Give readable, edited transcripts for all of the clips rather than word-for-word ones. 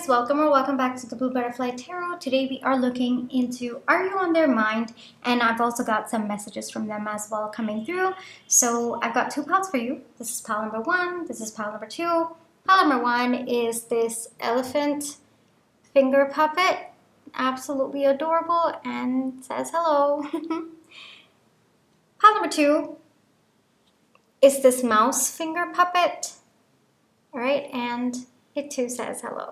guys, welcome or welcome back to the Blue Butterfly Tarot. Today we are looking into Are You on Their Mind? And I've also got some messages from them as well coming through. So I've got two piles for you. This is pile number one, this is pile number two. Pile number one is this elephant finger puppet. Absolutely adorable and says hello. Pile number two is this mouse finger puppet. All right, and it too says hello.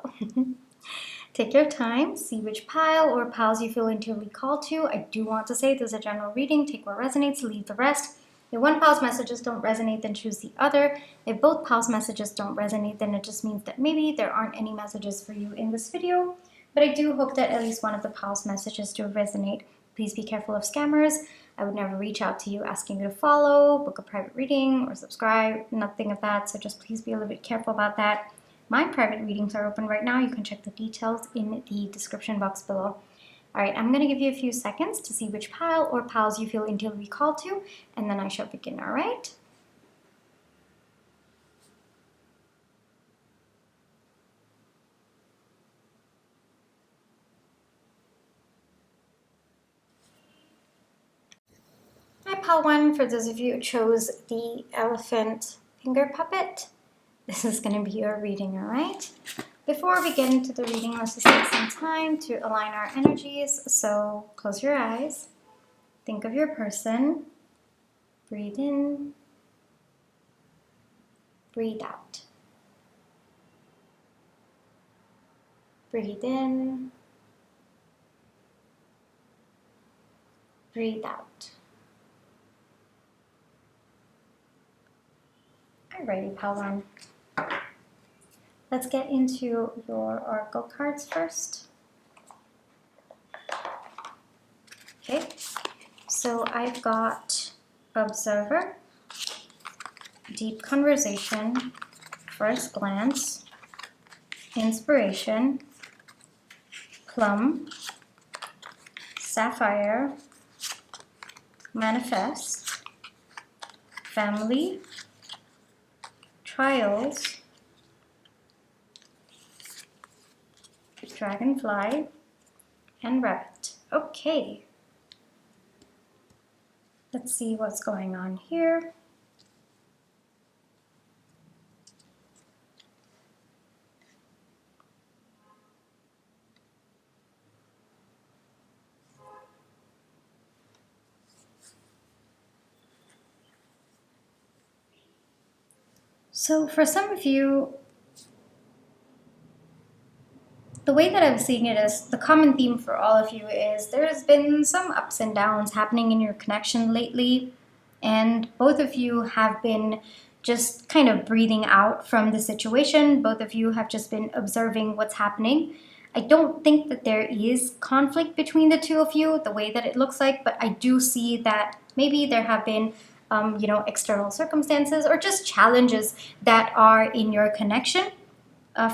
Take your time, see which pile or piles you feel intuitively called to. I do want to say this is a general reading. Take what resonates, leave the rest. If one pile's messages don't resonate, then choose the other. If both piles' messages don't resonate, then it just means that maybe there aren't any messages for you in this video. But I do hope that at least one of the piles' messages do resonate. Please be careful of scammers. I would never reach out to you asking you to follow, book a private reading, or subscribe. Nothing of that, so just please be a little bit careful about that. My private readings are open right now. You can check the details in the description box below. All right, I'm going to give you a few seconds to see which pile or piles you feel intuitively called to, and then I shall begin, all right? All right, pile one, for those of you who chose the elephant finger puppet, this is going to be your reading, all right? Before we get into the reading, let's just take some time to align our energies. So close your eyes, think of your person, breathe in, breathe out. Breathe in, breathe out. Alrighty, pile one. Let's get into your oracle cards first. Okay, so I've got Observer, Deep Conversation, First Glance, Inspiration, Plum, Sapphire, Manifest, Family, Trials, Dragonfly, and Rabbit. Okay. Let's see what's going on here. So for some of you, the way that I'm seeing it is the common theme for all of you is there's been some ups and downs happening in your connection lately, and both of you have been just kind of breathing out from the situation. Both of you have just been observing what's happening. I don't think that there is conflict between the two of you the way that it looks like, but I do see that maybe there have been external circumstances or just challenges that are in your connection.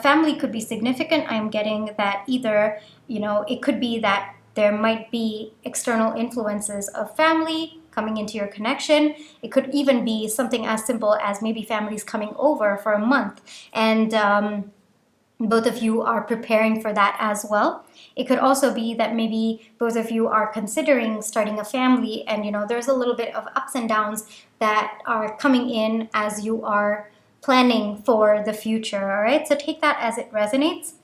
Family could be significant. I'm getting that either, it could be that there might be external influences of family coming into your connection. It could even be something as simple as maybe families coming over for a month and both of you are preparing for that as well. It could also be that maybe both of you are considering starting a family and, there's a little bit of ups and downs that are coming in as you are planning for the future, all right? So take that as it resonates.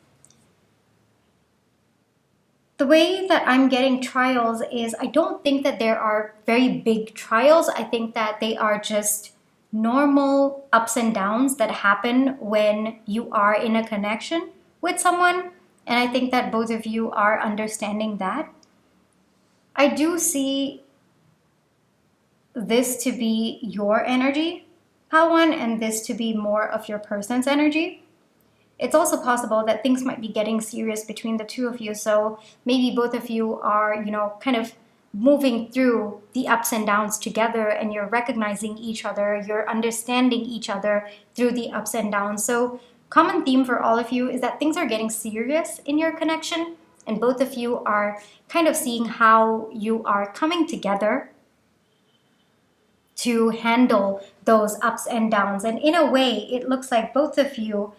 The way that I'm getting trials is I don't think that there are very big trials. I think that they are just normal ups and downs that happen when you are in a connection with someone. And I think that both of you are understanding that. I do see this to be your energy, pile one, and this to be more of your person's energy. It's also possible that things might be getting serious between the two of you. So maybe both of you are, kind of moving through the ups and downs together and you're recognizing each other, you're understanding each other through the ups and downs. So common theme for all of you is that things are getting serious in your connection and both of you are kind of seeing how you are coming together to handle those ups and downs. And in a way, it looks like both of you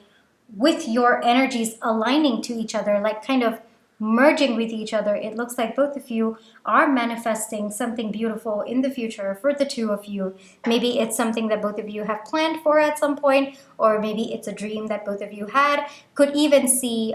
with your energies aligning to each other, like kind of merging with each other, it looks like both of you are manifesting something beautiful in the future for the two of you. Maybe it's something that both of you have planned for at some point, or maybe it's a dream that both of you had. Could even see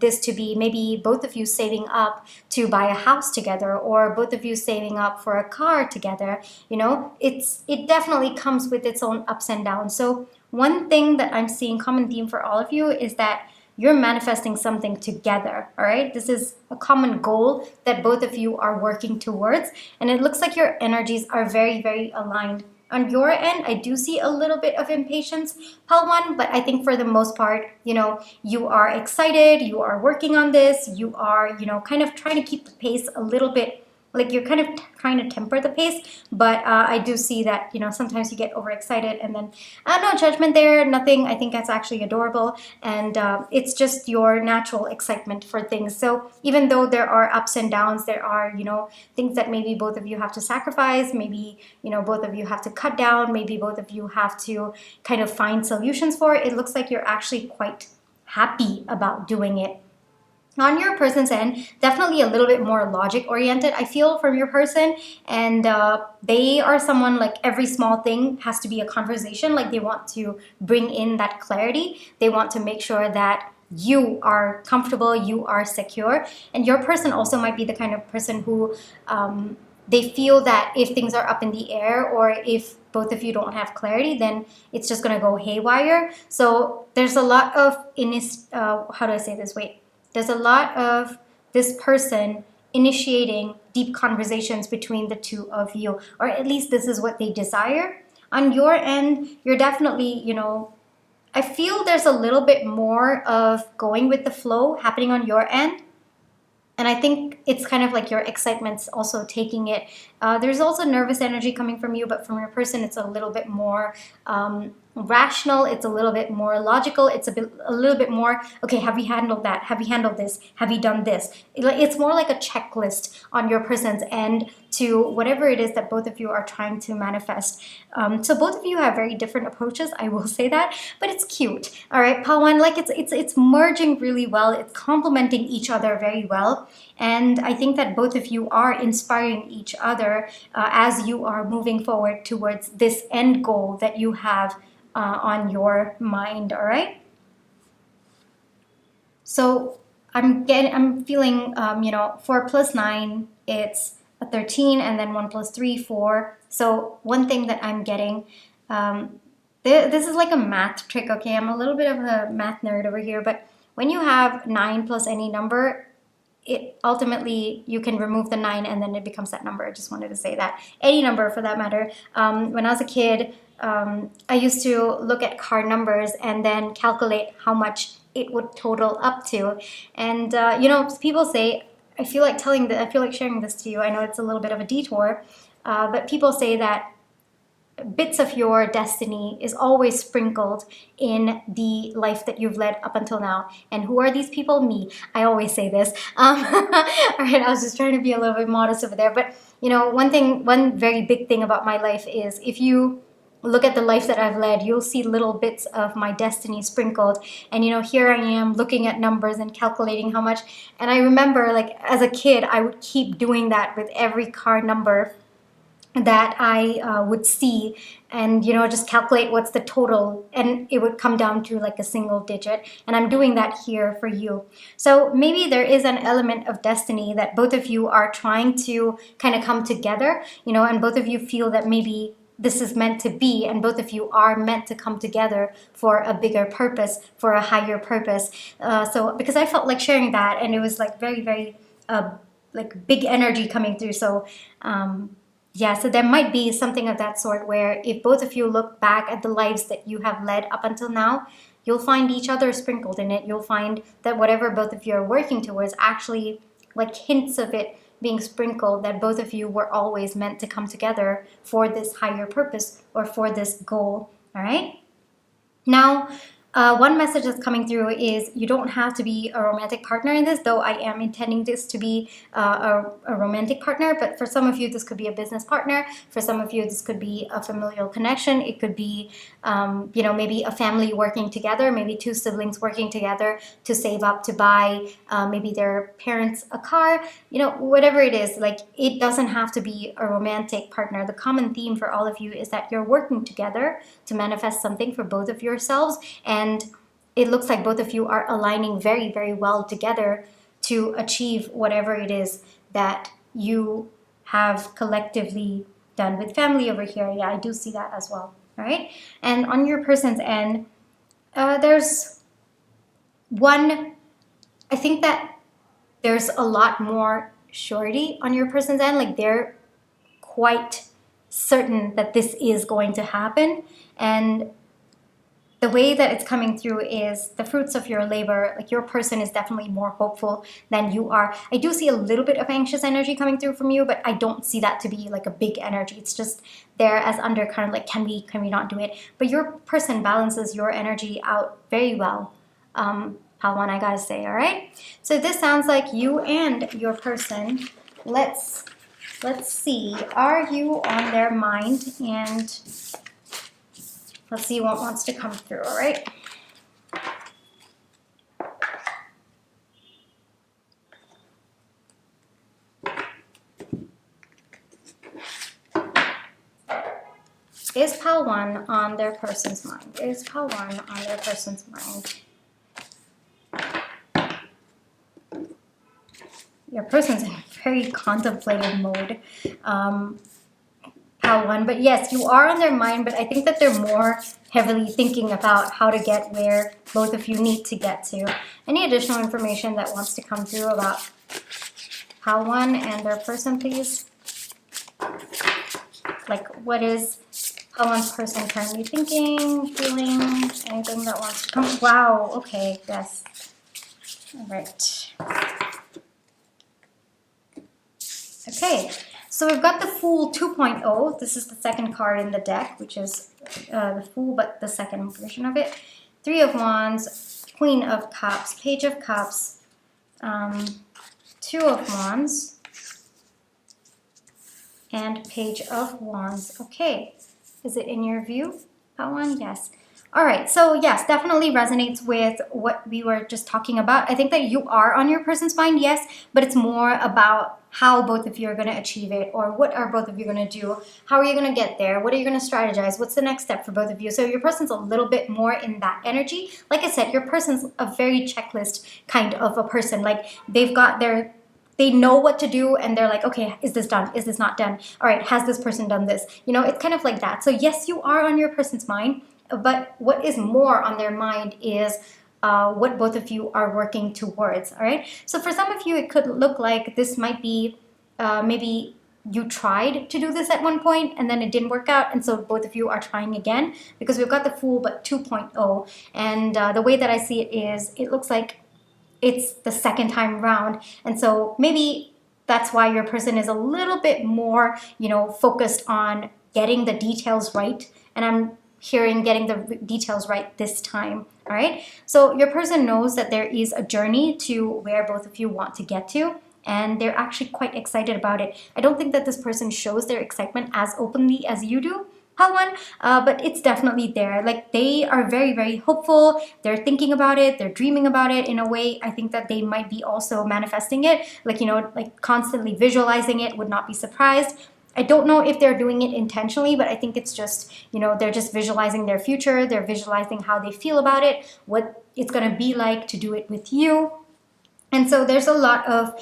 this to be maybe both of you saving up to buy a house together, or both of you saving up for a car together. You know, it definitely comes with its own ups and downs. So one thing that I'm seeing common theme for all of you is that you're manifesting something together, all right? This is a common goal that both of you are working towards, and it looks like your energies are very, very aligned. On your end, I do see a little bit of impatience, Pal One, but I think for the most part, you know, you are excited, you are working on this, you are, you know, kind of trying to keep the pace a little bit, like you're kind of trying to temper the pace, but I do see that, you know, sometimes you get overexcited, and then no judgment there, nothing. I think that's actually adorable, and it's just your natural excitement for things. So even though there are ups and downs, there are, you know, things that maybe both of you have to sacrifice, maybe, you know, both of you have to cut down, maybe both of you have to kind of find solutions for it. It looks like you're actually quite happy about doing it. On your person's end, definitely a little bit more logic oriented, I feel, from your person, and they are someone like every small thing has to be a conversation. Like they want to bring in that clarity, they want to make sure that you are comfortable, you are secure. And your person also might be the kind of person who they feel that if things are up in the air, or if both of you don't have clarity, then it's just going to go haywire. So there's a lot of how do I say this, wait, there's a lot of this person initiating deep conversations between the two of you, or at least this is what they desire. On your end, you're definitely, you know, I feel there's a little bit more of going with the flow happening on your end. And I think it's kind of like your excitement's also taking it. There's also nervous energy coming from you, but from your person, it's a little bit more rational. It's a little bit more logical. It's a little bit more, okay, have we handled that? Have we handled this? Have you done this? It's more like a checklist on your person's end to whatever it is that both of you are trying to manifest. So both of you have very different approaches, I will say that, but it's cute. All right, Pawan, like it's merging really well. It's complementing each other very well. And I think that both of you are inspiring each other as you are moving forward towards this end goal that you have on your mind. All right. So I'm feeling, 4 plus 9, it's a 13, and then 1 plus 3, 4. So one thing that I'm getting, this is like a math trick, okay? I'm a little bit of a math nerd over here, but when you have 9 plus any number, it ultimately, you can remove the 9 and then it becomes that number. I just wanted to say that. Any number for that matter. When I was a kid, I used to look at card numbers and then calculate how much it would total up to. And, people say, I feel like sharing this to you. I know it's a little bit of a detour, but people say that bits of your destiny is always sprinkled in the life that you've led up until now. And who are these people? Me. I always say this. All right, I was just trying to be a little bit modest over there. But, one very big thing about my life is if you look at the life that I've led, you'll see little bits of my destiny sprinkled. And, here I am looking at numbers and calculating how much. And I remember, like, as a kid, I would keep doing that with every card number that I would see, and just calculate what's the total, and it would come down to like a single digit. And I'm doing that here for you. So maybe there is an element of destiny that both of you are trying to kind of come together, and both of you feel that maybe this is meant to be, and both of you are meant to come together for a bigger purpose, for a higher purpose. So because I felt like sharing that, and it was like very, very like big energy coming through. So so there might be something of that sort where if both of you look back at the lives that you have led up until now, you'll find each other sprinkled in it. You'll find that whatever both of you are working towards, actually like hints of it being sprinkled, that both of you were always meant to come together for this higher purpose or for this goal. All right. Now, One message that's coming through is you don't have to be a romantic partner in this, though I am intending this to be a romantic partner. But for some of you, this could be a business partner. For some of you, this could be a familial connection. It could be, maybe a family working together, maybe two siblings working together to save up to buy maybe their parents a car, whatever it is. Like, it doesn't have to be a romantic partner. The common theme for all of you is that you're working together to manifest something for both of yourselves, and it looks like both of you are aligning very, very well together to achieve whatever it is that you have collectively done with family over here. Yeah, I do see that as well. All right. And on your person's end, there's one, I think that there's a lot more surety on your person's end. Like, they're quite certain that this is going to happen. And the way that it's coming through is the fruits of your labor. Like, your person is definitely more hopeful than you are. I do see a little bit of anxious energy coming through from you, but I don't see that to be like a big energy. It's just there as undercurrent, like, can we not do it? But your person balances your energy out very well. Pawan, I gotta say, all right? So this sounds like you and your person. Let's see, are you on their mind? And let's see what wants to come through, all right? Is Pawan on their person's mind? Is Pawan on their person's mind? Your person's in very contemplative mode, Pawan. But yes, you are on their mind, but I think that they're more heavily thinking about how to get where both of you need to get to. Any additional information that wants to come through about Pawan and their person, please? Like, what is Pawan's person currently thinking, feeling, anything that wants to come? Wow, okay, yes. All right. Okay, so we've got the Fool 2.0. This is the second card in the deck, which is the Fool, but the second version of it. Three of Wands, Queen of Cups, Page of Cups, Two of Wands, and Page of Wands. Okay, is it in your view, that one? Yes. All right, so yes, definitely resonates with what we were just talking about. I think that you are on your person's mind, yes, but it's more about how both of you are going to achieve it, or what are both of you going to do? How are you going to get there? What are you going to strategize? What's the next step for both of you? So your person's a little bit more in that energy. Like I said, your person's a very checklist kind of a person. Like, they know what to do, and they're like, okay, is this done? Is this not done? All right, has this person done this? It's kind of like that. So yes, you are on your person's mind, but what is more on their mind is what both of you are working towards, all right? So for some of you, it could look like this might be maybe you tried to do this at one point and then it didn't work out, and so both of you are trying again, because we've got the Fool but 2.0, and the way that I see it is, it looks like it's the second time round, and so maybe that's why your person is a little bit more, focused on getting the details right, and I'm hearing getting the details right this time, all right? So your person knows that there is a journey to where both of you want to get to, and they're actually quite excited about it. I don't think that this person shows their excitement as openly as you do, Pawan, but it's definitely there. Like, they are very, very hopeful. They're thinking about it. They're dreaming about it in a way. I think that they might be also manifesting it, like constantly visualizing it. Would not be surprised. I don't know if they're doing it intentionally, but I think it's just, they're just visualizing their future. They're visualizing how they feel about it, what it's going to be like to do it with you. And so there's a lot of,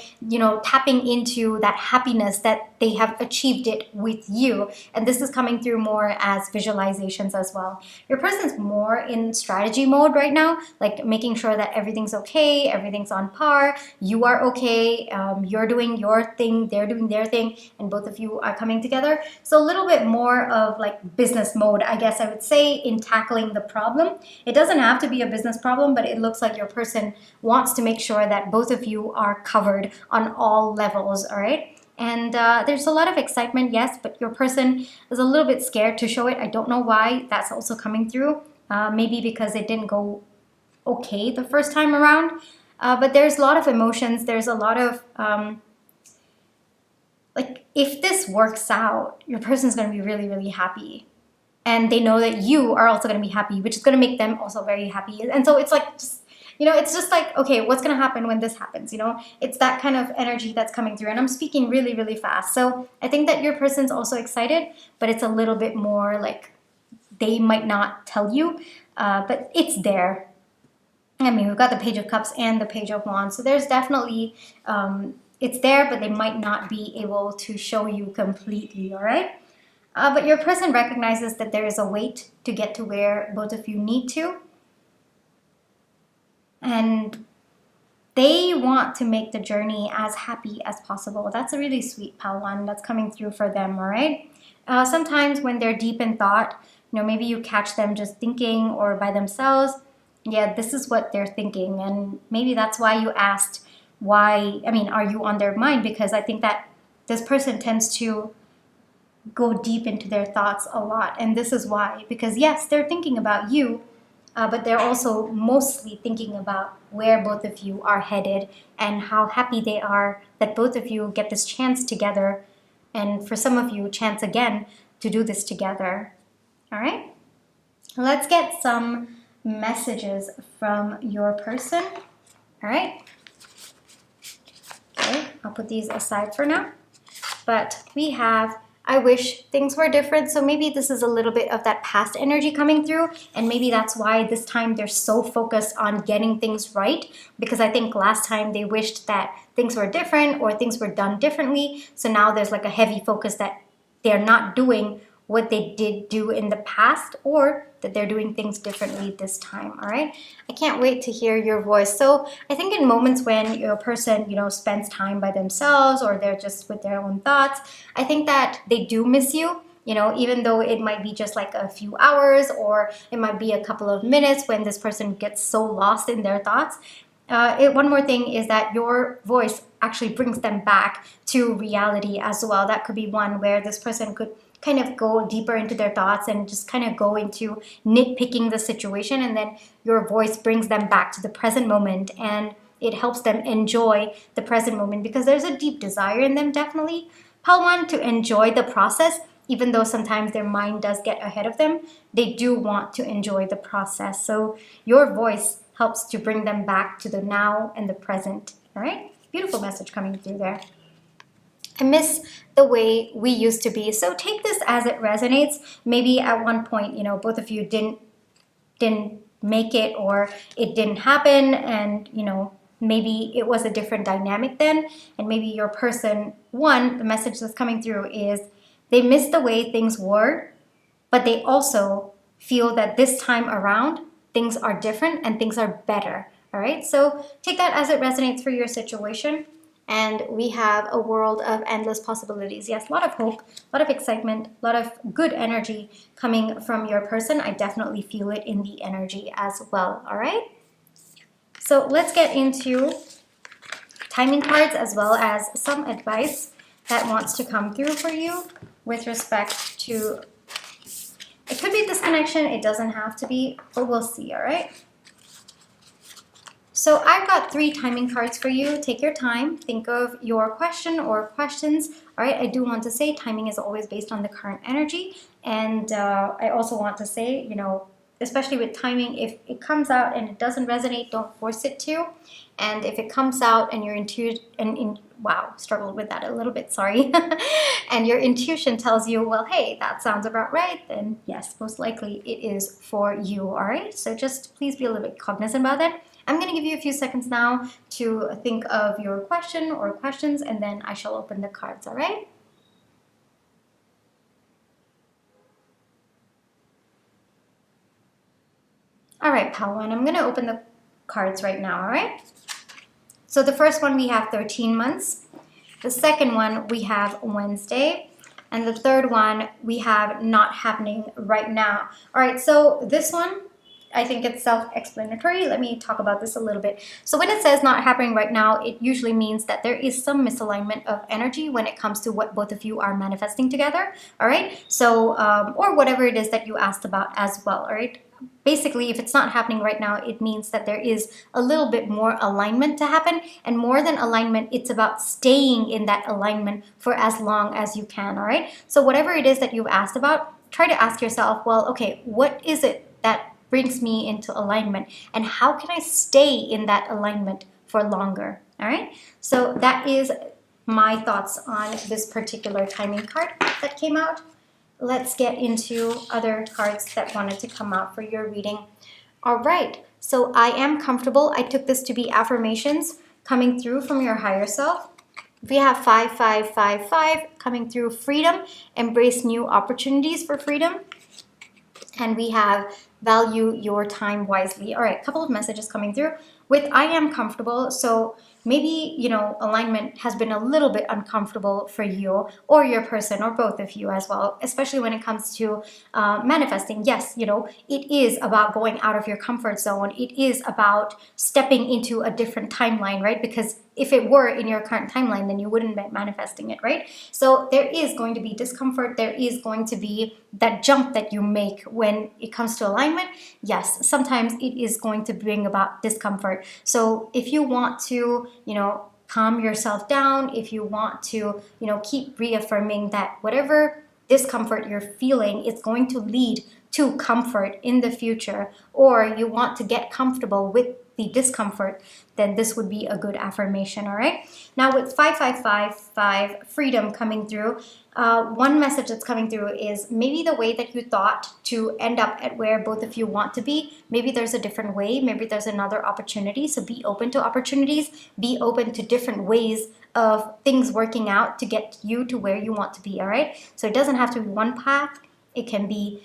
tapping into that happiness that they have achieved it with you. And this is coming through more as visualizations as well. Your person's more in strategy mode right now, like making sure that everything's okay, everything's on par, you are okay, you're doing your thing, they're doing their thing, and both of you are coming together. So a little bit more of like business mode, I guess I would say, in tackling the problem. It doesn't have to be a business problem, but it looks like your person wants to make sure that both of you are covered on all levels, all right? And there's a lot of excitement, yes, but your person is a little bit scared to show it. I don't know why. That's also coming through. maybe because it didn't go okay the first time around. But there's a lot of emotions. There's a lot of like, if this works out, your person's going to be really, really happy. And they know that you are also going to be happy, which is going to make them also very happy. And so it's like, just, it's just like, okay, what's going to happen when this happens? It's that kind of energy that's coming through. And I'm speaking really, really fast. So I think that your person's also excited, but it's a little bit more like they might not tell you, but it's there. I mean, we've got the Page of Cups and the Page of Wands. So there's definitely, it's there, but they might not be able to show you completely, all right? But your person recognizes that there is a wait to get to where both of you need to. And they want to make the journey as happy as possible. That's a really sweet Pal one that's coming through for them, all right? Sometimes when they're deep in thought, maybe you catch them just thinking or by themselves. Yeah, this is what they're thinking. And maybe that's why you asked why, are you on their mind? Because I think that this person tends to go deep into their thoughts a lot. And this is why, because yes, they're thinking about you, but they're also mostly thinking about where both of you are headed and how happy they are that both of you get this chance together. And for some of you, chance again to do this together. All right, let's get some messages from your person. All right. Okay, I'll put these aside for now. But we have, I wish things were different. So maybe this is a little bit of that past energy coming through. And maybe that's why this time they're so focused on getting things right. Because I think last time they wished that things were different or things were done differently. So now there's like a heavy focus that they're not doing what they did do in the past, or that they're doing things differently this time, all right? I can't wait to hear your voice. So I think in moments when your person, spends time by themselves or they're just with their own thoughts, I think that they do miss you, even though it might be just like a few hours or it might be a couple of minutes when this person gets so lost in their thoughts. One more thing is that your voice actually brings them back to reality as well. That could be one where this person could kind of go deeper into their thoughts and just kind of go into nitpicking the situation, and then your voice brings them back to the present moment and it helps them enjoy the present moment, because there's a deep desire in them, definitely, Pal one, to enjoy the process. Even though sometimes their mind does get ahead of them, they do want to enjoy the process. So your voice helps to bring them back to the now and the present. All right, beautiful message coming through there. I miss the way we used to be. So take this as it resonates. Maybe at one point, both of you didn't make it, or it didn't happen, and maybe it was a different dynamic then. And maybe your person, the message that's coming through is they miss the way things were, but they also feel that this time around things are different and things are better. All right, so take that as it resonates for your situation. And we have a world of endless possibilities. Yes, a lot of hope, a lot of excitement, a lot of good energy coming from your person. I definitely feel it in the energy as well, all right? So let's get into timing cards as well as some advice that wants to come through for you with respect to, it could be disconnection, it doesn't have to be, but we'll see, all right? So I've got 3 timing cards for you. Take your time. Think of your question or questions. All right, I do want to say timing is always based on the current energy. And I also want to say, especially with timing, if it comes out and it doesn't resonate, don't force it to. And if it comes out and your wow, struggled with that a little bit, sorry. And your intuition tells you, well, hey, that sounds about right, then yes, most likely it is for you, all right? So just please be a little bit cognizant about that. I'm going to give you a few seconds now to think of your question or questions, and then I shall open the cards, all right? All right, Pal one, I'm going to open the cards right now, all right? So the first one, we have 13 months. The second one, we have Wednesday. And the third one, we have not happening right now. All right, so this one, I think it's self-explanatory. Let me talk about this a little bit. So when it says not happening right now, it usually means that there is some misalignment of energy when it comes to what both of you are manifesting together, all right? So, or whatever it is that you asked about as well, all right? basically, if it's not happening right now, it means that there is a little bit more alignment to happen. And more than alignment, it's about staying in that alignment for as long as you can, all right? So whatever it is that you've asked about, try to ask yourself, well, okay, what is it that brings me into alignment? And how can I stay in that alignment for longer, all right? So that is my thoughts on this particular timing card that came out. Let's get into other cards that wanted to come out for your reading. All right, so I am comfortable. I took this to be affirmations coming through from your higher self. We have 5555 coming through freedom, embrace new opportunities for freedom. And we have value your time wisely. All right, a couple of messages coming through with I am comfortable. So maybe, alignment has been a little bit uncomfortable for you or your person or both of you as well, especially when it comes to manifesting. Yes, it is about going out of your comfort zone. It is about stepping into a different timeline, right? Because if it were in your current timeline, then you wouldn't be manifesting it, right? So there is going to be discomfort. There is going to be that jump that you make when it comes to alignment. Yes, sometimes it is going to bring about discomfort. So if you want to, calm yourself down, if you want to, keep reaffirming that whatever discomfort you're feeling is going to lead to comfort in the future, or you want to get comfortable with the discomfort, then this would be a good affirmation, all right? Now with 5555, freedom coming through, one message that's coming through is maybe the way that you thought to end up at where both of you want to be, maybe there's a different way, maybe there's another opportunity. So be open to opportunities, be open to different ways of things working out to get you to where you want to be, all right? So it doesn't have to be one path, it can be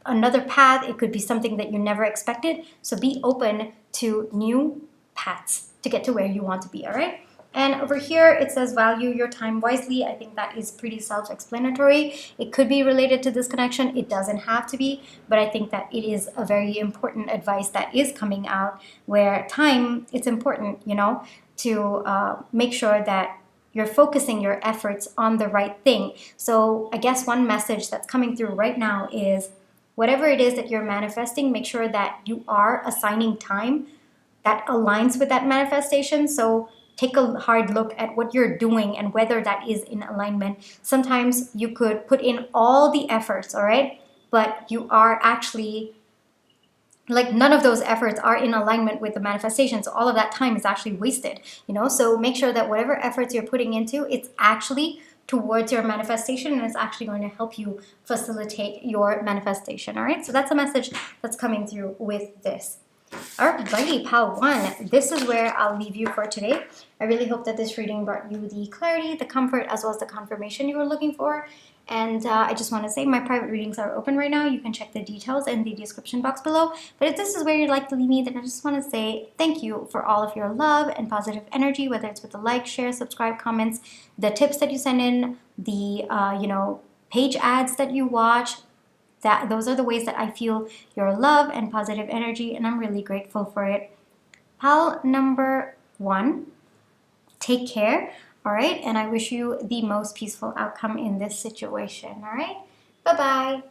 another path, it could be something that you never expected. So be open to new paths to get to where you want to be, all right? And over here, it says value your time wisely. I think that is pretty self-explanatory. It could be related to this connection. It doesn't have to be, but I think that it is a very important advice that is coming out where time, it's important, to make sure that you're focusing your efforts on the right thing. So I guess one message that's coming through right now is whatever it is that you're manifesting, make sure that you are assigning time that aligns with that manifestation. So take a hard look at what you're doing and whether that is in alignment. Sometimes you could put in all the efforts, all right? But you are actually, none of those efforts are in alignment with the manifestation. So all of that time is actually wasted, So make sure that whatever efforts you're putting into, it's actually towards your manifestation, and it's actually going to help you facilitate your manifestation, all right? So that's a message that's coming through with this. Alrighty, pile one, this is where I'll leave you for today. I really hope that this reading brought you the clarity, the comfort, as well as the confirmation you were looking for. And I just want to say my private readings are open right now. You can check the details in the description box below. But if this is where you'd like to leave me, then I just want to say thank you for all of your love and positive energy, whether it's with the like, share, subscribe, comments, the tips that you send in, the page ads that you watch. Those are the ways that I feel your love and positive energy, and I'm really grateful for it. Pile number one, take care, all right? And I wish you the most peaceful outcome in this situation, all right? Bye-bye.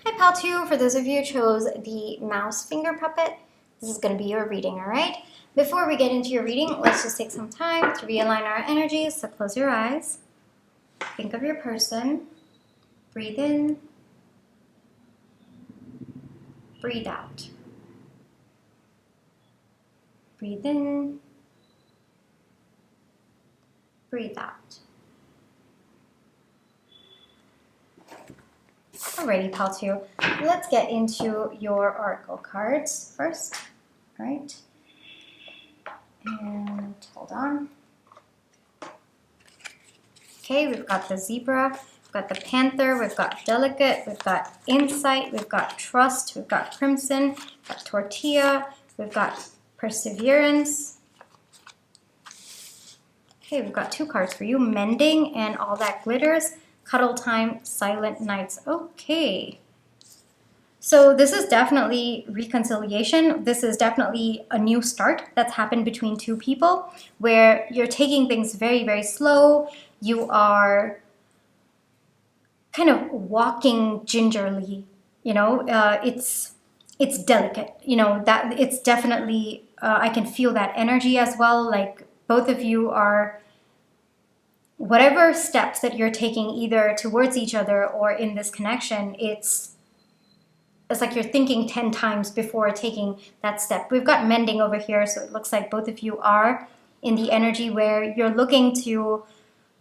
Hi, pile two. For those of you who chose the mouse finger puppet, this is going to be your reading, all right? Before we get into your reading, let's just take some time to realign our energies. So close your eyes. Think of your person. Breathe in. Breathe out. Breathe in. Breathe out. Alrighty, pal two. Let's get into your oracle cards first. All right. And hold on. Okay, we've got the zebra, we've got the panther, we've got delicate, we've got insight, we've got trust, we've got crimson, we've got tortilla, we've got perseverance. Okay, we've got two cards for you, mending and all that glitters, cuddle time, silent nights. Okay. So this is definitely reconciliation. This is definitely a new start that's happened between two people where you're taking things very, very slow. You are kind of walking gingerly it's delicate, that it's definitely, I can feel that energy as well. Like both of you are, whatever steps that you're taking either towards each other or in this connection, it's like you're thinking 10 times before taking that step. We've got mending over here, so it looks like both of you are in the energy where you're looking to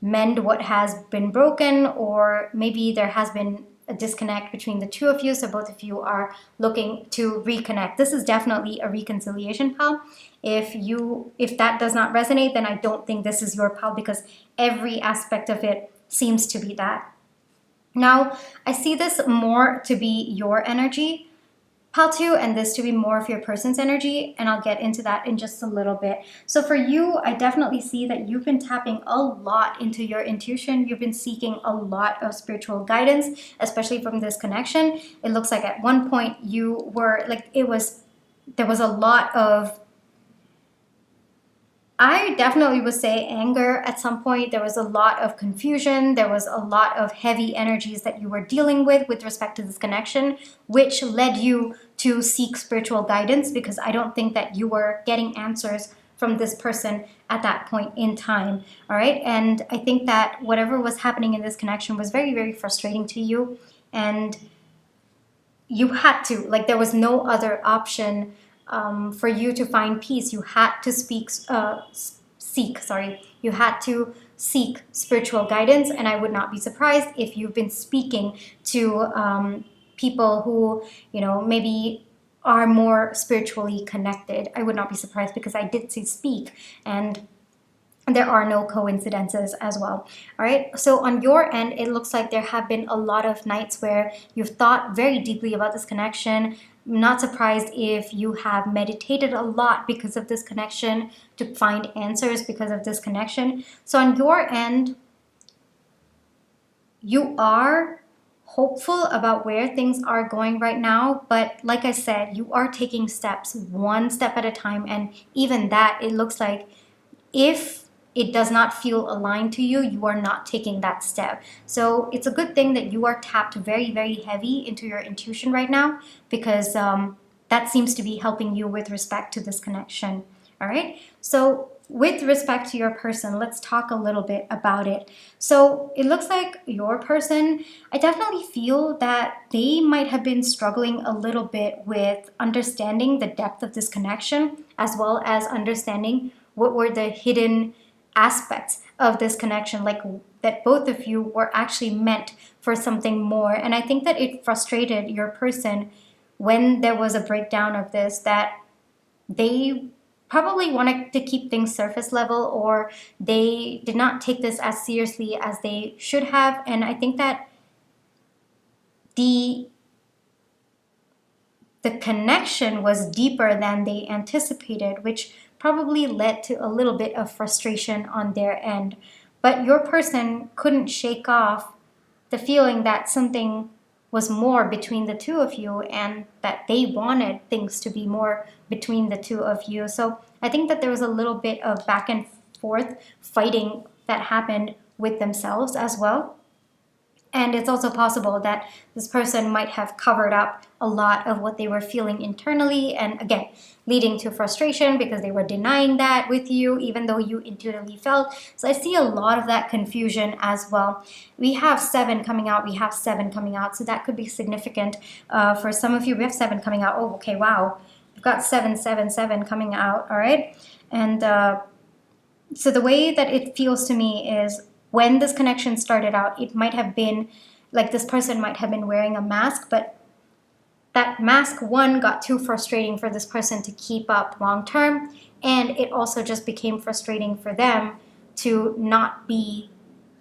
mend what has been broken, or maybe there has been a disconnect between the two of you, so both of you are looking to reconnect. This is definitely a reconciliation pal. If that does not resonate, then I don't think this is your pal, because every aspect of it seems to be that. Now, I see this more to be your energy, pal 2, and this to be more of your person's energy, and I'll get into that in just a little bit. So for you, I definitely see that you've been tapping a lot into your intuition. You've been seeking a lot of spiritual guidance, especially from this connection. It looks like at one point you were like, there was a lot of, I definitely would say, anger at some point. There was a lot of confusion. There was a lot of heavy energies that you were dealing with respect to this connection, which led you to seek spiritual guidance, because I don't think that you were getting answers from this person at that point in time. All right. And I think that whatever was happening in this connection was very, very frustrating to you. And you had to, like, there was no other option for you to find peace. You had to you had to seek spiritual guidance. And I would not be surprised if you've been speaking to people who, maybe are more spiritually connected. I would not be surprised, because I did see speak, and there are no coincidences as well. All right. So on your end, it looks like there have been a lot of nights where you've thought very deeply about this connection. I'm not surprised if you have meditated a lot because of this connection, to find answers because of this connection. So on your end, you are hopeful about where things are going right now. But like I said, you are taking steps one step at a time. And even that, it looks like if it does not feel aligned to you, you are not taking that step. So it's a good thing that you are tapped very, very heavy into your intuition right now, because that seems to be helping you with respect to this connection. All right. So with respect to your person, let's talk a little bit about it. So it looks like your person, I definitely feel that they might have been struggling a little bit with understanding the depth of this connection, as well as understanding what were the hidden aspects of this connection, like that both of you were actually meant for something more. And I think that it frustrated your person when there was a breakdown of this, that they probably wanted to keep things surface level, or they did not take this as seriously as they should have. And I think that the connection was deeper than they anticipated, which probably led to a little bit of frustration on their end. But your person couldn't shake off the feeling that something was more between the two of you, and that they wanted things to be more between the two of you. So I think that there was a little bit of back and forth fighting that happened with themselves as well. And it's also possible that this person might have covered up a lot of what they were feeling internally, and again, leading to frustration because they were denying that with you, even though you intuitively felt. So I see a lot of that confusion as well. We have 7 coming out. We have 7 coming out. So that could be significant for some of you. We have 7 coming out. Oh, okay, wow. We've got 7, 7, 7 coming out. All right. And so the way that it feels to me is, when this connection started out, it might have been like this person might have been wearing a mask, but that mask, one, got too frustrating for this person to keep up long term, and it also just became frustrating for them to not be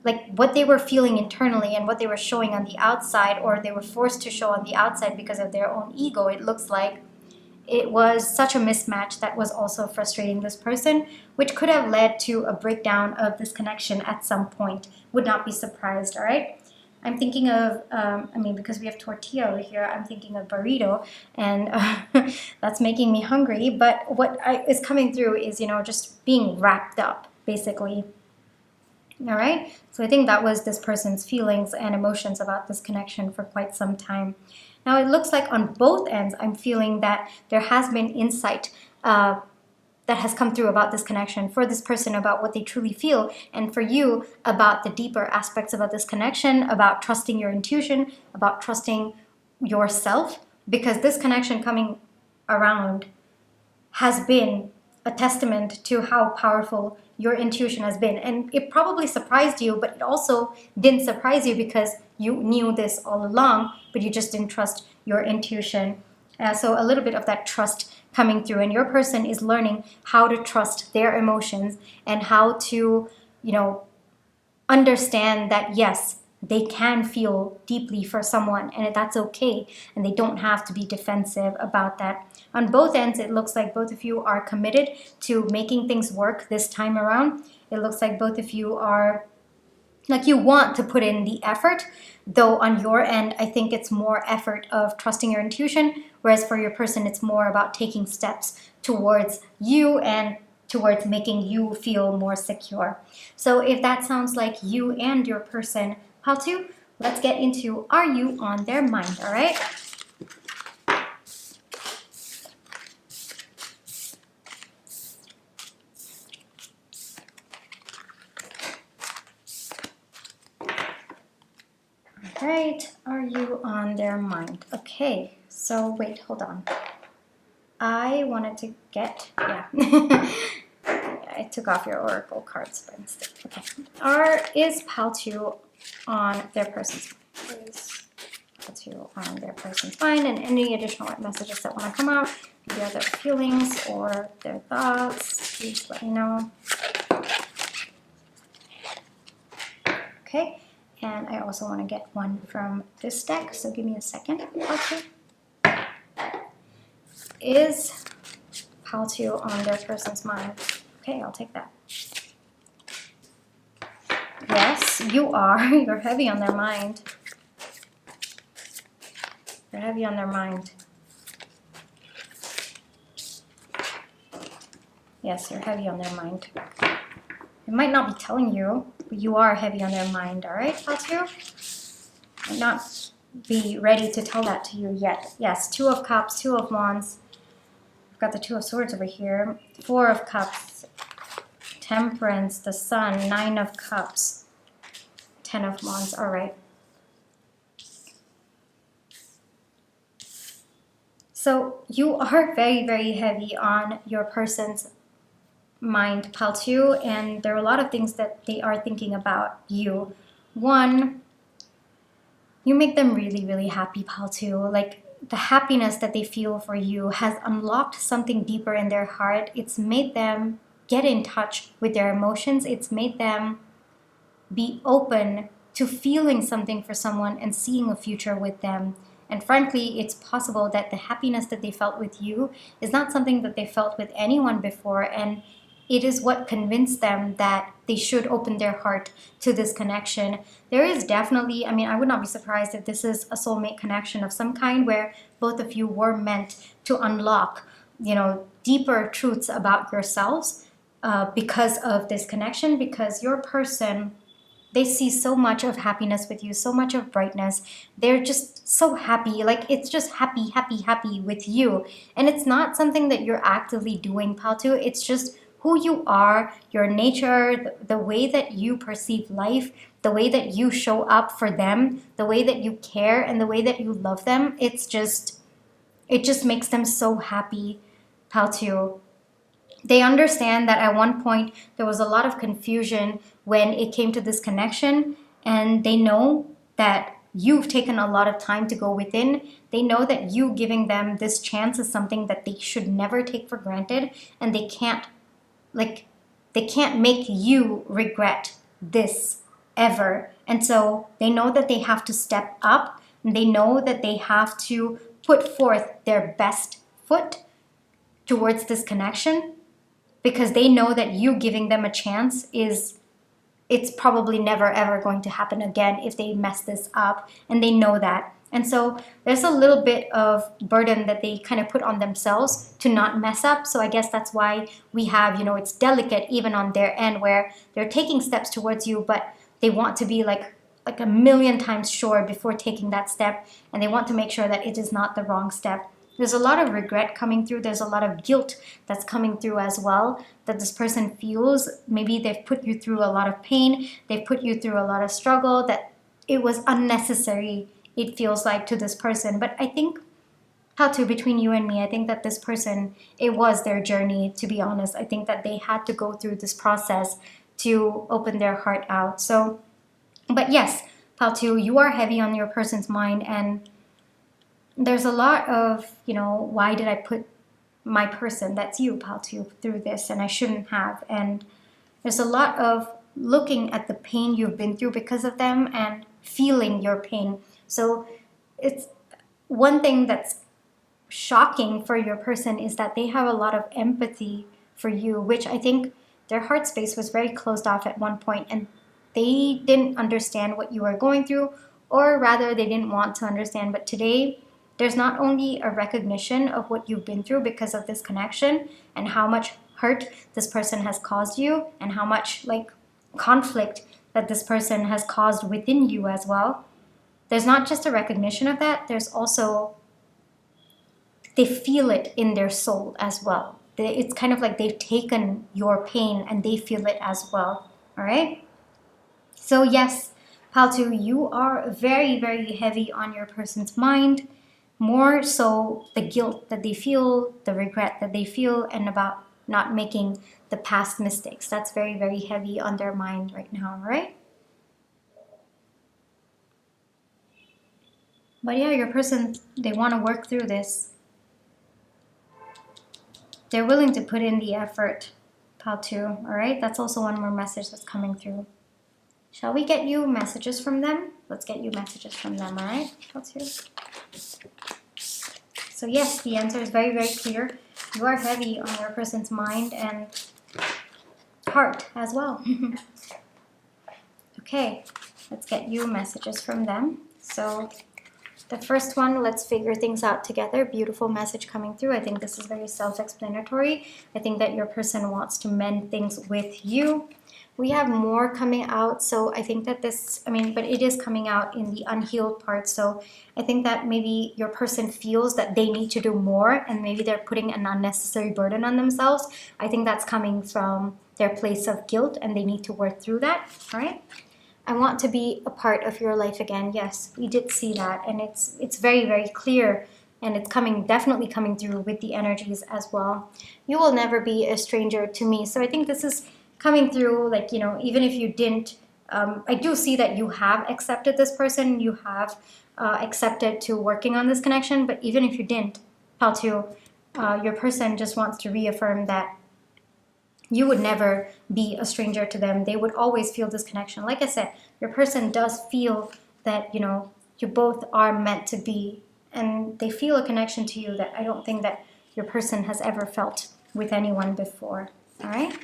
like what they were feeling internally and what they were showing on the outside, or they were forced to show on the outside because of their own ego. It looks like it was such a mismatch that was also frustrating this person, which could have led to a breakdown of this connection at some point. Would not be surprised. All right. I'm thinking of, because we have tortilla over here, I'm thinking of burrito, and that's making me hungry. But what is coming through is, just being wrapped up, basically. All right. So I think that was this person's feelings and emotions about this connection for quite some time. Now it looks like on both ends, I'm feeling that there has been insight that has come through about this connection, for this person about what they truly feel, and for you about the deeper aspects about this connection, about trusting your intuition, about trusting yourself, because this connection coming around has been a testament to how powerful your intuition has been. And it probably surprised you, but it also didn't surprise you because you knew this all along, but you just didn't trust your intuition. So a little bit of that trust coming through, and your person is learning how to trust their emotions and how to, understand that yes, they can feel deeply for someone and that's okay, and they don't have to be defensive about that. On both ends, it looks like both of you are committed to making things work this time around. It looks like both of you are like you want to put in the effort, though on your end, I think it's more effort of trusting your intuition, whereas for your person, it's more about taking steps towards you and towards making you feel more secure. So if that sounds like you and your person, how to, let's get into, are you on their mind, all right? All right, are you on their mind? Okay, so wait, hold on. I wanted to get, yeah. I took off your oracle cards by mistake. Okay, is Paltu on their person's mind? Is Paltu on their person's mind? And any additional messages that want to come out, maybe their feelings or their thoughts, please let me know. Okay, and I also want to get one from this deck, so give me a second. Okay. Is Paltu on their person's mind? Okay, I'll take that. Yes, you are. You're heavy on their mind. You're heavy on their mind. Yes, you're heavy on their mind. It might not be telling you, but you are heavy on their mind, all right, Paltu? Might not be ready to tell that to you yet. Yes, Two of Cups, Two of Wands. I've got the Two of Swords over here. Four of Cups, Temperance, the Sun, Nine of Cups, Ten of Wands. All right. So you are very, very heavy on your person's mind, Paltu, and there are a lot of things that they are thinking about you. One, you make them really, really happy, Paltu. Like, the happiness that they feel for you has unlocked something deeper in their heart. It's made them get in touch with their emotions. It's made them be open to feeling something for someone and seeing a future with them. And frankly, it's possible that the happiness that they felt with you is not something that they felt with anyone before, and it is what convinced them that they should open their heart to this connection. There is definitely, I would not be surprised if this is a soulmate connection of some kind where both of you were meant to unlock, deeper truths about yourselves because of this connection, because your person, they see so much of happiness with you, so much of brightness. They're just so happy. Like, it's just happy, happy, happy with you. And it's not something that you're actively doing, Paltu. It's just who you are, your nature, the way that you perceive life, the way that you show up for them, the way that you care, and the way that you love them. It just makes them so happy, Paltu. They understand that at one point there was a lot of confusion when it came to this connection, and they know that you've taken a lot of time to go within. They know that you giving them this chance is something that they should never take for granted, and they can't make you regret this ever. And so they know that they have to step up, and they know that they have to put forth their best foot towards this connection, because they know that you giving them a chance it's probably never ever going to happen again if they mess this up, and they know that. And so there's a little bit of burden that they kind of put on themselves to not mess up. So I guess that's why we have, it's delicate even on their end, where they're taking steps towards you, but they want to be like like a million times sure before taking that step, and they want to make sure that it is not the wrong step. There's a lot of regret coming through. There's a lot of guilt that's coming through as well, that this person feels. Maybe they've put you through a lot of pain. They've put you through a lot of struggle, that it was unnecessary, it feels like, to this person. But I think, Hellooo, between you and me, I think that this person, it was their journey, to be honest. I think that they had to go through this process to open their heart out. So, but yes, Hellooo, you are heavy on your person's mind, and there's a lot of, why did I put my person, that's you, Hellooo, through this, and I shouldn't have. And there's a lot of looking at the pain you've been through because of them and feeling your pain. So it's one thing that's shocking for your person is that they have a lot of empathy for you, which I think their heart space was very closed off at one point, and they didn't understand what you were going through, or rather they didn't want to understand. But today, there's not only a recognition of what you've been through because of this connection and how much hurt this person has caused you, and how much conflict that this person has caused within you as well. There's not just a recognition of that, there's also, they feel it in their soul as well. It's kind of like they've taken your pain and they feel it as well. All right? So yes, Hellooo, you are very, very heavy on your person's mind. More so the guilt that they feel, the regret that they feel, and about not making the past mistakes. That's very, very heavy on their mind right now, right? But yeah, your person, they want to work through this. They're willing to put in the effort, Hellooo, all right? That's also one more message that's coming through. Shall we get you messages from them? Let's get you messages from them, all right, Hellooo? So yes, the answer is very, very clear. You are heavy on your person's mind and heart as well. Okay, let's get you messages from them. So the first one, let's figure things out together. Beautiful message coming through. I think this is very self-explanatory. I think that your person wants to mend things with you. We have more coming out, so I think that this, but it is coming out in the unhealed part. So I think that maybe your person feels that they need to do more, and maybe they're putting an unnecessary burden on themselves. I think that's coming from their place of guilt, and they need to work through that, all right? I want to be a part of your life again. Yes, we did see that, and it's very, very clear, and it's definitely coming through with the energies as well. You will never be a stranger to me. So I think this is coming through, even if you didn't, I do see that you have accepted this person, you have accepted to working on this connection, but even if you didn't, Hellooo, your person just wants to reaffirm that you would never be a stranger to them. They would always feel this connection. Like I said, your person does feel that, you both are meant to be, and they feel a connection to you that I don't think that your person has ever felt with anyone before, all right?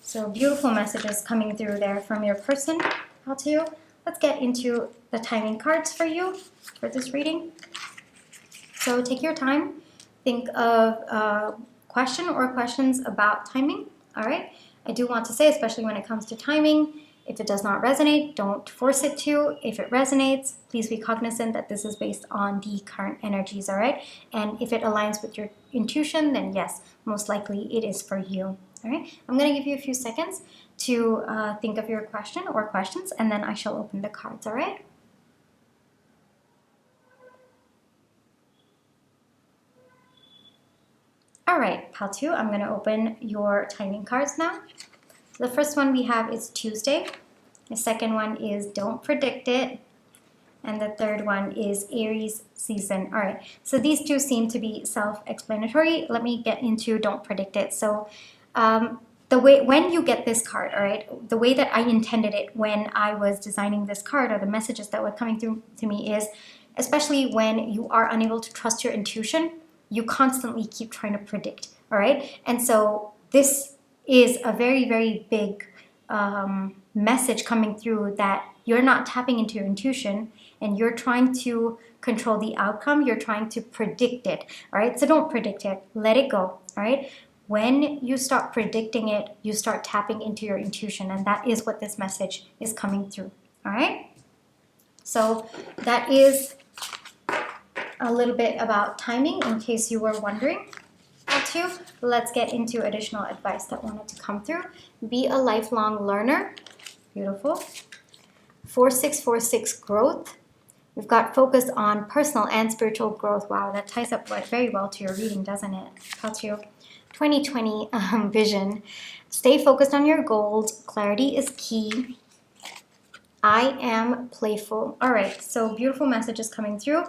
So beautiful messages coming through there from your person, Hellooo. Let's get into the timing cards for you for this reading. So take your time. Think of question or questions about timing, all right? I do want to say, especially when it comes to timing, if it does not resonate, don't force it to. If it resonates, please be cognizant that this is based on the current energies, all right? And if it aligns with your intuition, then yes, most likely it is for you, all right? I'm going to give you a few seconds to think of your question or questions, and then I shall open the cards, all right? All right, Hellooo, I'm going to open your timing cards now. The first one we have is Tuesday. The second one is Don't Predict It. And the third one is Aries Season. All right, so these two seem to be self-explanatory. Let me get into Don't Predict It. So when you get this card, all right, the way that I intended it when I was designing this card, or the messages that were coming through to me, is especially when you are unable to trust your intuition, you constantly keep trying to predict, all right? And so this is a very, very big message coming through, that you're not tapping into your intuition and you're trying to control the outcome. You're trying to predict it, all right? So don't predict it. Let it go, all right? When you stop predicting it, you start tapping into your intuition, and that is what this message is coming through, All right. So that is a little bit about timing in case you were wondering. Two, let's get into additional advice that wanted to come through. Be a lifelong learner. Beautiful. 4646 growth. We've got focus on personal and spiritual growth. Wow, that ties up very well to your reading, doesn't it? Two, 2020 vision. Stay focused on your goals. Clarity is key. I am playful. All right, so beautiful messages coming through.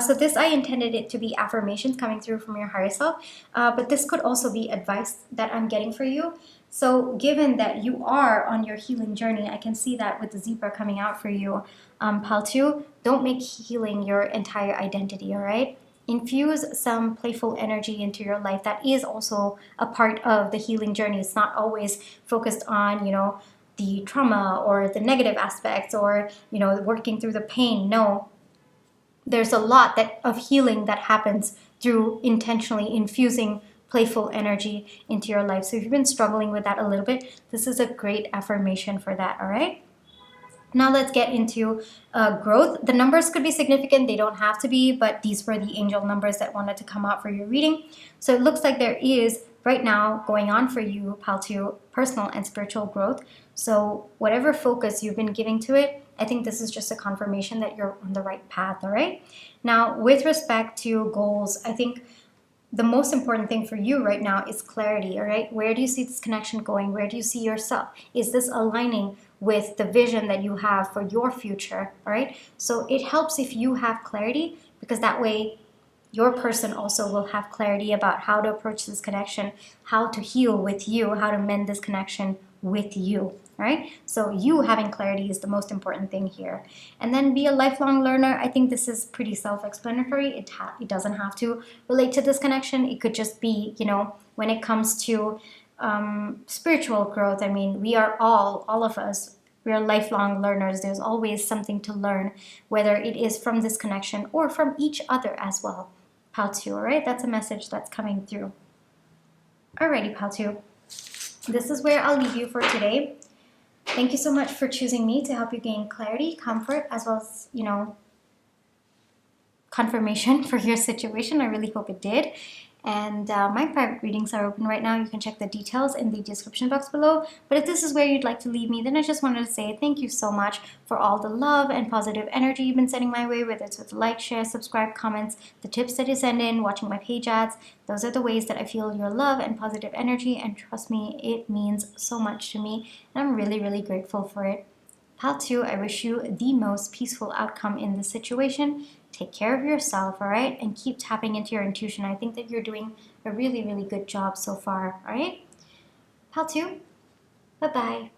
So this, I intended it to be affirmations coming through from your higher self, but this could also be advice that I'm getting for you. So given that you are on your healing journey, I can see that with the zebra coming out for you, Paltu, don't make healing your entire identity, all right? Infuse some playful energy into your life. That is also a part of the healing journey. It's not always focused on, the trauma or the negative aspects or working through the pain. No, there's a lot of healing that happens through intentionally infusing playful energy into your life. So if you've been struggling with that a little bit, this is a great affirmation for that. All right, now let's get into growth. The numbers could be significant, they don't have to be, but these were the angel numbers that wanted to come out for your reading. So it looks like there is right now going on for you, Paltu, personal and spiritual growth. So whatever focus you've been giving to it, I think this is just a confirmation that you're on the right path, all right? Now, with respect to goals, I think the most important thing for you right now is clarity, all right? Where do you see this connection going? Where do you see yourself? Is this aligning with the vision that you have for your future, all right? So it helps if you have clarity, because that way your person also will have clarity about how to approach this connection, how to heal with you, how to mend this connection with you, right? So you having clarity is the most important thing here. And then be a lifelong learner. I think this is pretty self-explanatory. It doesn't have to relate to this connection. It could just be, when it comes to spiritual growth, I mean, we are all of us, we are lifelong learners. There's always something to learn, whether it is from this connection or from each other as well. Paltu, all right? That's a message that's coming through. Alrighty, Paltu. This is where I'll leave you for today. Thank you so much for choosing me to help you gain clarity, comfort, as well as, confirmation for your situation. I really hope it did. And my private readings are open right now. You can check the details in the description box below. But if this is where you'd like to leave me, then I just wanted to say thank you so much for all the love and positive energy you've been sending my way, whether it's with like, share, subscribe, comments, the tips that you send in, watching my page ads. Those are the ways that I feel your love and positive energy. And trust me, it means so much to me. And I'm really, really grateful for it. Paltu, I wish you the most peaceful outcome in this situation. Take care of yourself, all right? And keep tapping into your intuition. I think that you're doing a really, really good job so far, all right? Paltu, bye-bye.